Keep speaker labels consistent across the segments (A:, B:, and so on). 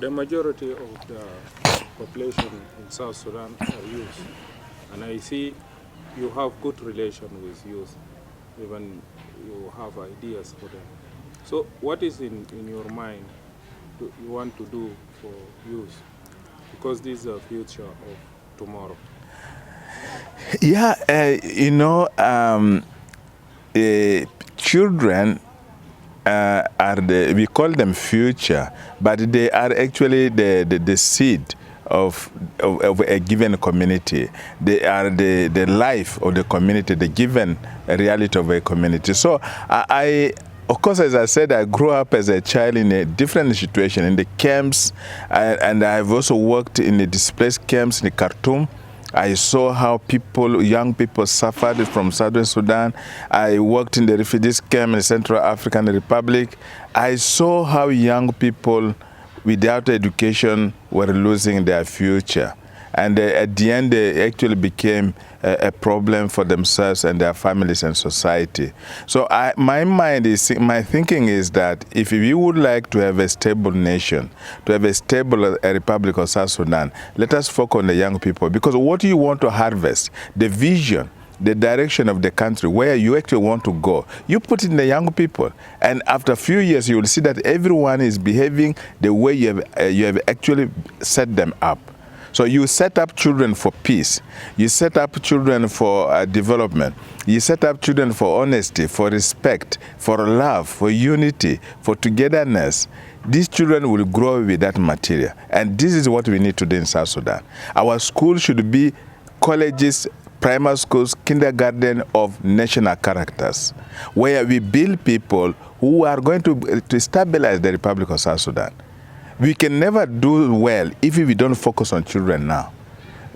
A: The majority of the population in South Sudan are youth, and I see you have good relation with youth, even you have ideas for them. So what is in your mind you want to do for youth? Because this is the future of tomorrow.
B: Yeah, children are we call them future, but they are actually the seed of a given community. They are the life of the community, the given reality of a community. So of course, as I said, I grew up as a child in a different situation, in the camps, and I've also worked in the displaced camps in Khartoum. I saw how young people suffered from Southern Sudan. I worked in the refugees camp in the Central African Republic. I saw how young people without education were losing their future. And at the end, they actually became a problem for themselves and their families and society. So my thinking is that if we would like to have a stable nation, to have a stable Republic of South Sudan, let us focus on the young people. Because what you want to harvest, the vision, the direction of the country, where you actually want to go, you put in the young people. And after a few years, you will see that everyone is behaving the way you have actually set them up. So you set up children for peace. You set up children for development. You set up children for honesty, for respect, for love, for unity, for togetherness. These children will grow with that material. And this is what we need to do in South Sudan. Our schools should be colleges, primary schools, kindergarten of national characters, where we build people who are going to stabilize the Republic of South Sudan. We can never do well if we don't focus on children now.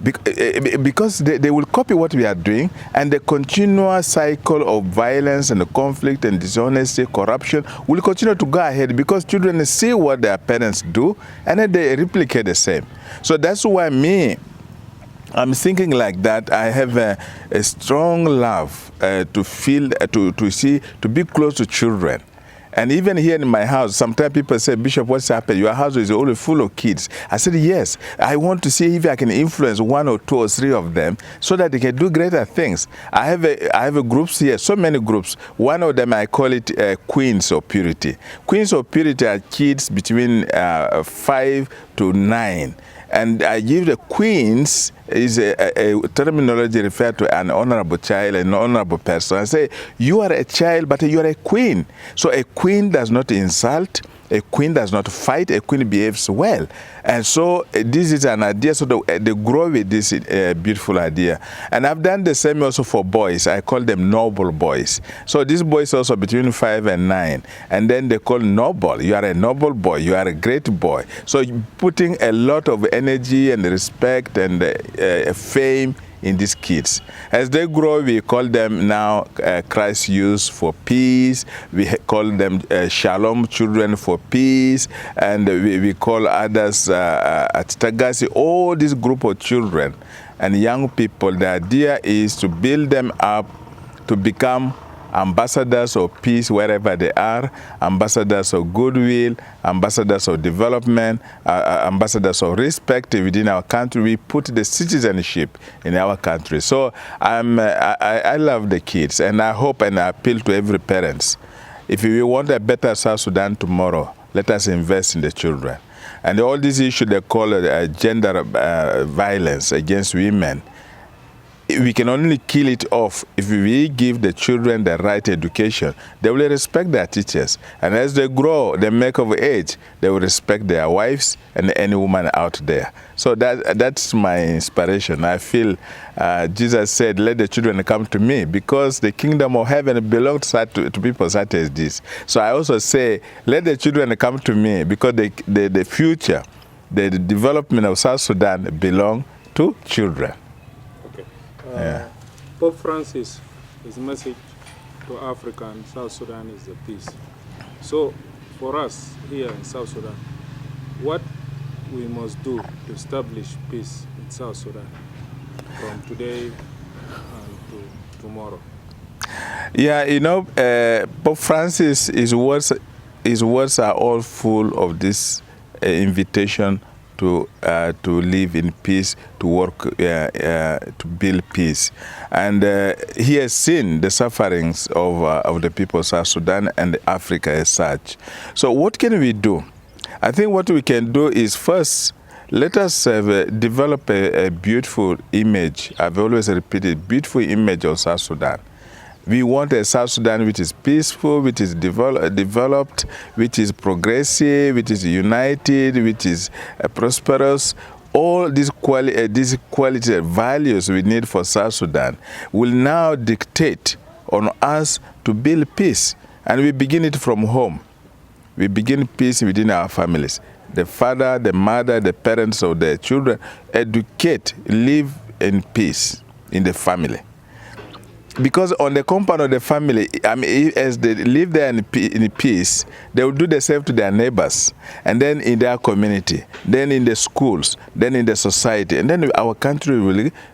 B: Because they will copy what we are doing, and the continuous cycle of violence and conflict and dishonesty, corruption will continue to go ahead because children see what their parents do and then they replicate the same. So that's why I'm thinking like that. I have a strong love to feel, to see, to be close to children. And even here in my house, sometimes people say, Bishop, what's happened? Your house is always full of kids. I said, yes, I want to see if I can influence one or two or three of them so that they can do greater things. I have a groups here, so many groups. One of them, I call it Queens of Purity. Queens of Purity are kids between 5 to 9. And I give the queens is a terminology referred to an honorable child, an honorable person. I say, you are a child, but you are a queen. So a queen does not insult, a queen does not fight, a queen behaves well. And so this is an idea, so they grow with this beautiful idea. And I've done the same also for boys. I call them noble boys. So these boys also between 5 and 9. And then they call noble. You are a noble boy. You are a great boy. So putting a lot of energy and respect and fame in these kids. As they grow, we call them now Christ Youth for Peace. We call them Shalom Children for Peace. And we call others at Tagasi, all this group of children and young people. The idea is to build them up to become ambassadors of peace wherever they are, ambassadors of goodwill, ambassadors of development, ambassadors of respect within our country. We put the citizenship in our country. So I love the kids, and I hope and I appeal to every parent. If we want a better South Sudan tomorrow, let us invest in the children. And all these issues they call gender violence against women, we can only kill it off if we give the children the right education. They will respect their teachers. And as they grow, they make of age, they will respect their wives and any woman out there. So that's my inspiration. I feel Jesus said, let the children come to me, because the kingdom of heaven belongs to people such as this. So I also say, let the children come to me, because the future, the development of South Sudan belong to children.
A: Pope Francis, his message to Africa and South Sudan is the peace. So for us here in South Sudan, what we must do to establish peace in South Sudan from today and to tomorrow?
B: Yeah, Pope Francis, his words are all full of this invitation to live in peace, to work, to build peace. And he has seen the sufferings of the people of South Sudan and Africa as such. So what can we do? I think what we can do is first, let us develop a beautiful image. I've always repeated, beautiful image of South Sudan. We want a South Sudan which is peaceful, which is developed, which is progressive, which is united, which is prosperous. All these quality values we need for South Sudan will now dictate on us to build peace. And we begin it from home. We begin peace within our families. The father, the mother, the parents of the children educate, live in peace in the family. Because on the compound of the family, I mean, as they live there in peace, they will do the same to their neighbors, and then in their community, then in the schools, then in the society, and then our country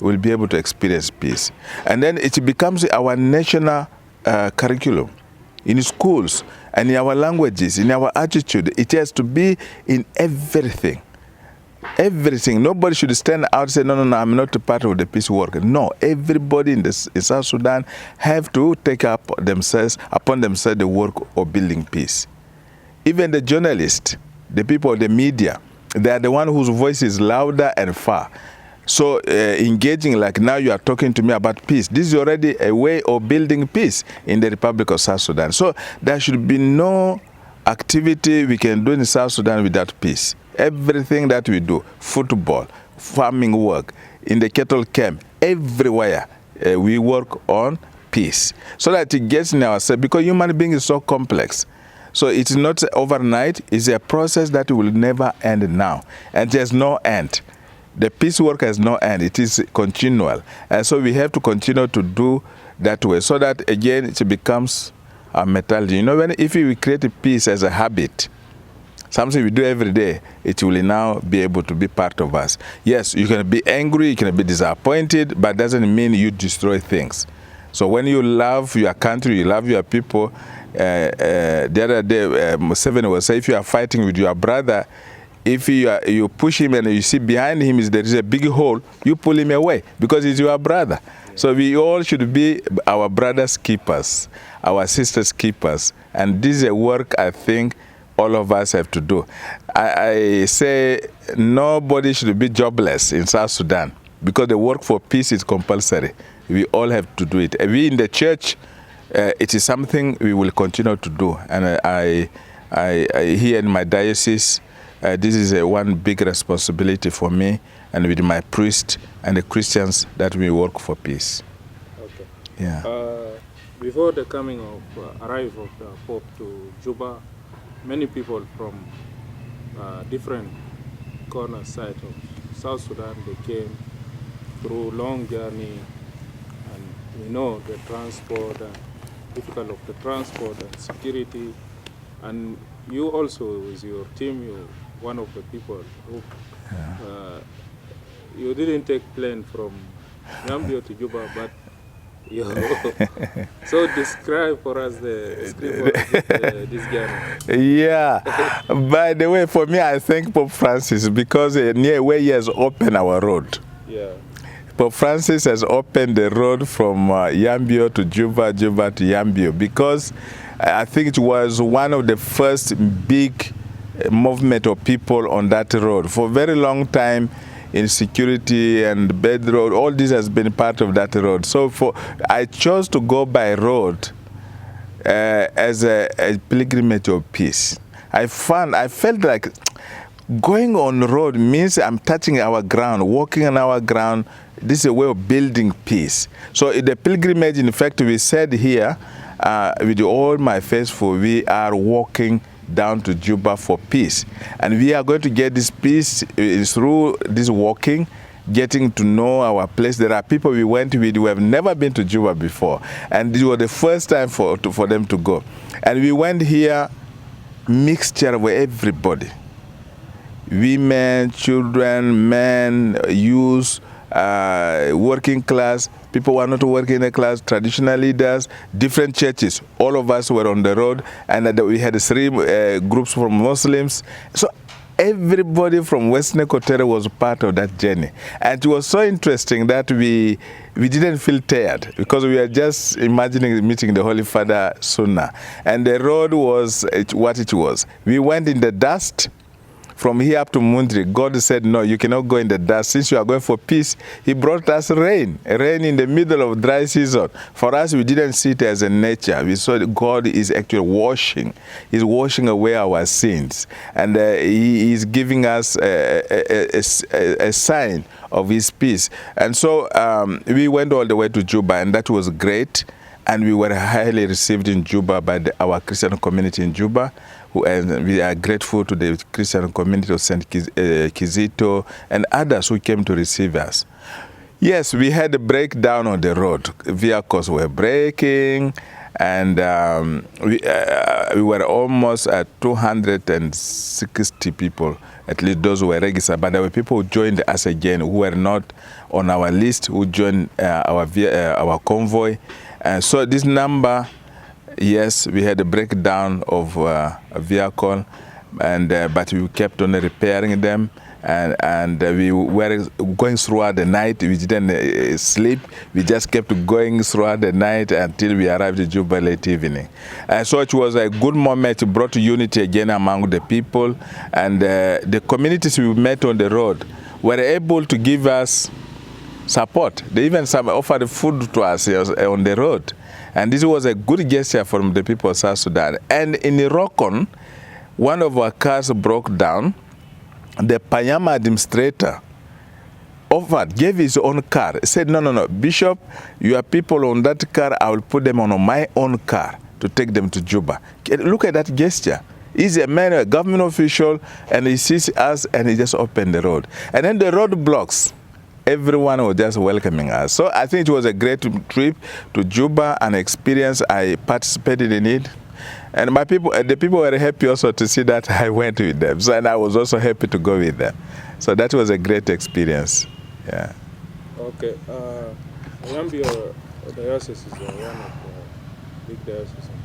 B: will be able to experience peace. And then it becomes our national curriculum in schools and in our languages, in our attitude. It has to be in everything. Everything. Nobody should stand out and say, no, I'm not a part of the peace work. No, everybody in South Sudan have to take upon themselves the work of building peace. Even the journalists, the people of the media, they are the one whose voice is louder and far. So engaging, like now you are talking to me about peace. This is already a way of building peace in the Republic of South Sudan. So there should be no activity we can do in South Sudan without peace. Everything that we do, football, farming work, in the cattle camp, everywhere, we work on peace. So that it gets in ourselves, because human being is so complex. So it's not overnight, it's a process that will never end now. And there's no end. The peace work has no end, it is continual. And so we have to continue to do that way, so that again it becomes a mentality. You know, if we create a peace as a habit, something we do every day, it will now be able to be part of us. Yes, you can be angry, you can be disappointed, but doesn't mean you destroy things. So when you love your country, you love your people, the other day, Museveni was saying, if you are fighting with your brother, if you push him and you see behind him there is a big hole, you pull him away because he's your brother. So we all should be our brothers' keepers, our sisters' keepers. And this is a work I think all of us have to do. I say nobody should be jobless in South Sudan because the work for peace is compulsory. We all have to do it. We in the church, it is something we will continue to do. And I here in my diocese, this is one big responsibility for me and with my priest and the Christians that we work for peace.
A: Okay.
B: Yeah.
A: Before the coming of arrival of the Pope to Juba, many people from different corner side of South Sudan, they came through long journey, and we know the transport, difficult of the transport and security. And you also, with your team, you're one of the people who you didn't take plane from Yambio to Juba, but you so describe for us this journey.
B: Yeah. By the way, for me, I thank Pope Francis because near where he has opened our road.
A: Yeah.
B: Pope Francis has opened the road from Yambio to Juba, Juba to Yambio, because I think it was one of the first big movement of people on that road. For a very long time, insecurity and bad road, all this has been part of that road. So I chose to go by road as a pilgrimage of peace. I felt like going on road means I'm touching our ground, walking on our ground. This is a way of building peace. So in the pilgrimage, in fact, we said here, with all my faithful, we are walking down to Juba for peace. And we are going to get this peace through this walking, getting to know our place. There are people we went with who have never been to Juba before. And this was the first time for them to go. And we went here, mixture of everybody. Women, children, men, youth, working class, people who are not working in the class, traditional leaders, different churches. All of us were on the road, and we had 3 groups from Muslims. So everybody from Western Equatorial was part of that journey. And it was so interesting that we didn't feel tired because we were just imagining meeting the Holy Father sooner. And the road was what it was. We went in the dust. From here up to Mundri, God said, no, you cannot go in the dust. Since you are going for peace, he brought us rain in the middle of dry season. For us, we didn't see it as a nature. We saw that God is actually washing. He's washing away our sins. And he is giving us a sign of his peace. And so we went all the way to Juba, and that was great. And we were highly received in Juba by our Christian community in Juba. And we are grateful to the Christian community of St. Kizito and others who came to receive us. Yes, we had a breakdown on the road. Vehicles were breaking, and we were almost at 260 people, at least those who were registered. But there were people who joined us again who were not on our list, who joined our convoy. So this number, yes, we had a breakdown of a vehicle, but we kept on repairing them, and we were going throughout the night. We didn't sleep. We just kept going throughout the night until we arrived in Juba late evening. So it was a good moment. It brought unity again among the people, and the communities we met on the road were able to give us support. They even offered food to us on the road. And this was a good gesture from the people of South Sudan. And in Irokon, one of our cars broke down. The Panyama administrator gave his own car. He said, no, Bishop, your people on that car, I will put them on my own car to take them to Juba. Look at that gesture. He's a man, a government official, and he sees us, and he just opened the road. And then the road blocks. Everyone was just welcoming us. So I think it was a great trip to Juba, an experience. I participated in it. And the people were happy also to see that I went with them. So, and I was also happy to go with them. So that was a great experience. Yeah.
A: Okay. Yambio Diocese is one of the big dioceses in